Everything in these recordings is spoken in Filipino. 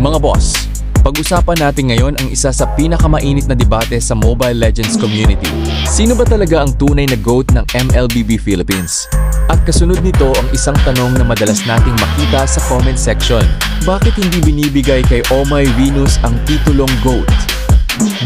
Mga boss, pag-usapan natin ngayon ang isa sa pinakamainit na debate sa Mobile Legends community. Sino ba talaga ang tunay na GOAT ng MLBB Philippines? At kasunod nito ang isang tanong na madalas nating makita sa comment section. Bakit hindi binibigay kay Omay Venus ang titulong GOAT?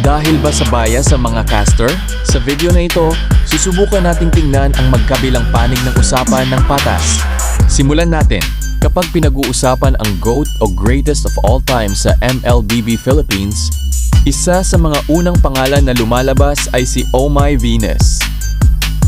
Dahil ba sa bias sa mga caster? Sa video na ito, susubukan nating tingnan ang magkabilang panig ng usapan ng patas. Simulan natin. Kapag pinag-uusapan ang GOAT o Greatest of All Time sa MLBB Philippines, isa sa mga unang pangalan na lumalabas ay si Omay Venus.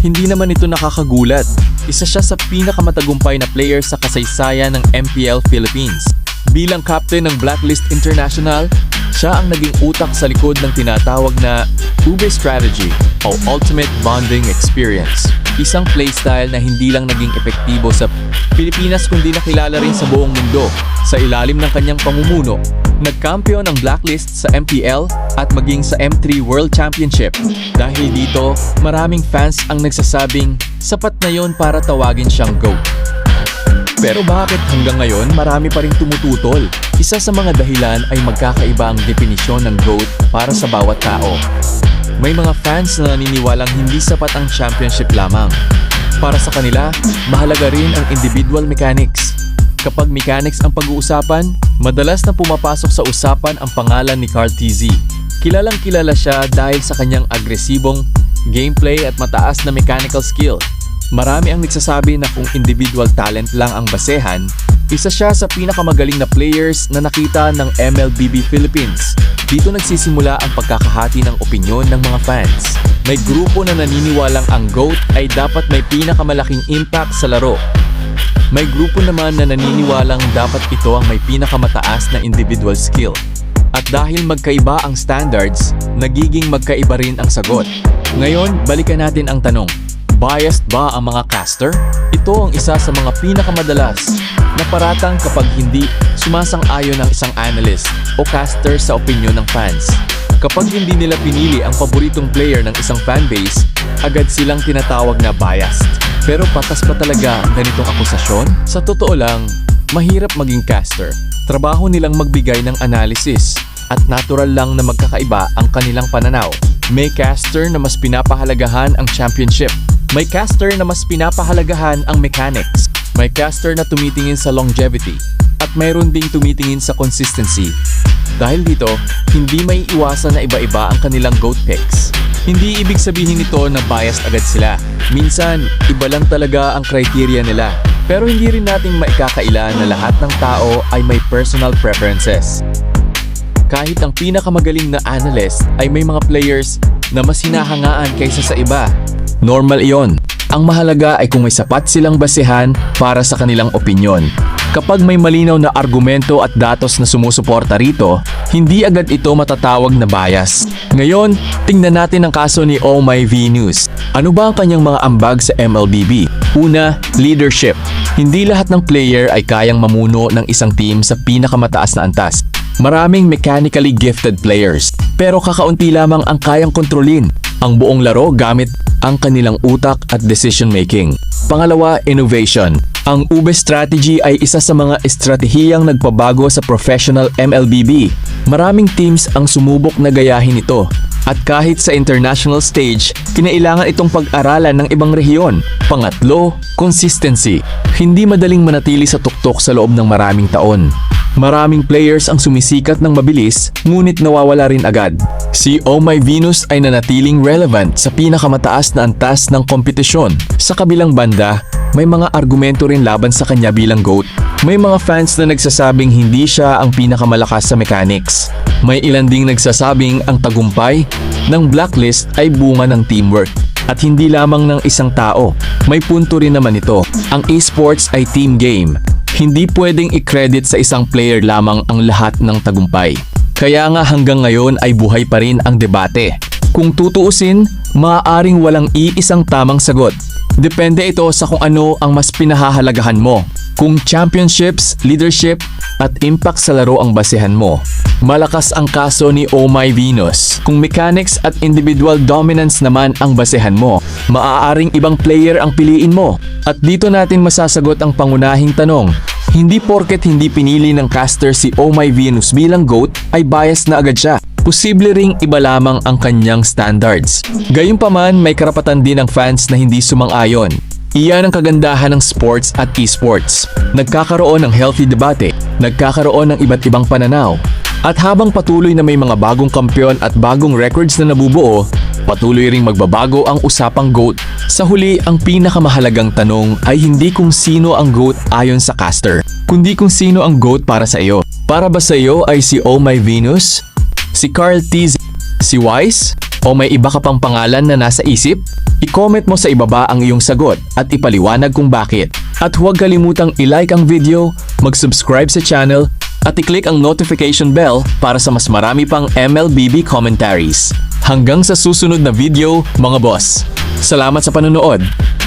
Hindi naman ito nakakagulat. Isa siya sa pinakamatagumpay na player sa kasaysayan ng MPL Philippines. Bilang captain ng Blacklist International, siya ang naging utak sa likod ng tinatawag na Ube Strategy o Ultimate Bonding Experience. Isang playstyle na hindi lang naging epektibo sa Pilipinas kundi nakilala rin sa buong mundo. Sa ilalim ng kanyang pamumuno, nagkampiyon ang Blacklist sa MPL at maging sa M3 World Championship. Dahil dito, maraming fans ang nagsasabing sapat na yon para tawagin siyang GOAT. Pero bakit hanggang ngayon marami pa ring tumututol? Isa sa mga dahilan ay magkakaiba ang definisyon ng GOAT para sa bawat tao. May mga fans na naniniwalang hindi sapat ang championship lamang. Para sa kanila, mahalaga rin ang individual mechanics. Kapag mechanics ang pag-uusapan, madalas na pumapasok sa usapan ang pangalan ni Carl TZ. Kilalang kilala siya dahil sa kanyang agresibong gameplay at mataas na mechanical skill. Marami ang nagsasabi na kung individual talent lang ang basehan, isa siya sa pinakamagaling na players na nakita ng MLBB Philippines. Dito nagsisimula ang pagkakahati ng opinyon ng mga fans. May grupo na naniniwalang ang GOAT ay dapat may pinakamalaking impact sa laro. May grupo naman na naniniwalang dapat ito ang may pinakamataas na individual skill. At dahil magkaiba ang standards, nagiging magkaiba rin ang sagot. Ngayon, balikan natin ang tanong. Biased ba ang mga caster? Ito ang isa sa mga pinakamadalas na paratang kapag hindi sumasang-ayon ang isang analyst o caster sa opinyon ng fans. Kapag hindi nila pinili ang paboritong player ng isang fanbase, agad silang tinatawag na biased. Pero patas pa talaga ang ganitong akusasyon? Sa totoo lang, mahirap maging caster. Trabaho nilang magbigay ng analysis at natural lang na magkakaiba ang kanilang pananaw. May caster na mas pinapahalagahan ang championship. May caster na mas pinapahalagahan ang mechanics. May caster na tumitingin sa longevity. At mayroon ding tumitingin sa consistency. Dahil dito, hindi may iwasan na iba-iba ang kanilang GOAT picks. Hindi ibig sabihin nito na biased agad sila. Minsan, iba lang talaga ang criteria nila. Pero hindi rin nating maikakaila na lahat ng tao ay may personal preferences. Kahit ang pinakamagaling na analyst ay may mga players na mas hinahangaan kaysa sa iba. Normal iyon. Ang mahalaga ay kung may sapat silang basehan para sa kanilang opinyon. Kapag may malinaw na argumento at datos na sumusuporta rito, hindi agad ito matatawag na bias. Ngayon, tingnan natin ang kaso ni Omay Venus. Ano ba ang kanyang mga ambag sa MLBB? Una, leadership. Hindi lahat ng player ay kayang mamuno ng isang team sa pinakamataas na antas. Maraming mechanically gifted players, pero kakaunti lamang ang kayang kontrolin ang buong laro gamit ang kanilang utak at decision making. Pangalawa, innovation. Ang Ube Strategy ay isa sa mga estratehiyang nagpabago sa professional MLBB. Maraming teams ang sumubok na gayahin ito. At kahit sa international stage, kinailangan itong pag-aralan ng ibang rehiyon. Pangatlo, consistency. Hindi madaling manatili sa tuktok sa loob ng maraming taon. Maraming players ang sumisikat ng mabilis, ngunit nawawala rin agad. Si Omay Venus ay nanatiling relevant sa pinakamataas na antas ng kompetisyon. Sa kabilang banda, may mga argumento rin laban sa kanya bilang GOAT. May mga fans na nagsasabing hindi siya ang pinakamalakas sa mechanics. May ilan ding nagsasabing ang tagumpay ng Blacklist ay bunga ng teamwork at hindi lamang ng isang tao. May punto rin naman ito. Ang esports ay team game. Hindi pwedeng i-credit sa isang player lamang ang lahat ng tagumpay. Kaya nga hanggang ngayon ay buhay pa rin ang debate. Kung tutuusin, maaaring walang iisang tamang sagot. Depende ito sa kung ano ang mas pinahahalagahan mo. Kung championships, leadership, at impact sa laro ang basehan mo. Malakas ang kaso ni Omay Venus. Kung mechanics at individual dominance naman ang basehan mo, maaaring ibang player ang piliin mo. At dito natin masasagot ang pangunahing tanong, Hindi porket hindi pinili ng caster si Oh My Venus bilang GOAT ay bias na agad siya. Posible ring iba lamang ang kanyang standards. Gayunpaman, may karapatan din ang fans na hindi sumang-ayon. Iyan ang kagandahan ng sports at esports. Nagkakaroon ng healthy debate, nagkakaroon ng iba't ibang pananaw. At habang patuloy na may mga bagong kampiyon at bagong records na nabubuo, patuloy ring magbabago ang usapang GOAT. Sa huli, ang pinakamahalagang tanong ay hindi kung sino ang GOAT ayon sa caster, kundi kung sino ang GOAT para sa iyo. Para ba sa iyo ay si Oh My Venus, si Carl T, si Wise, o may iba ka pang pangalan na nasa isip? I-comment mo sa ibaba ang iyong sagot at ipaliwanag kung bakit. At huwag kalimutang i-like ang video, mag-subscribe sa channel, at i-click ang notification bell para sa mas marami pang MLBB commentaries. Hanggang sa susunod na video, mga boss. Salamat sa panonood!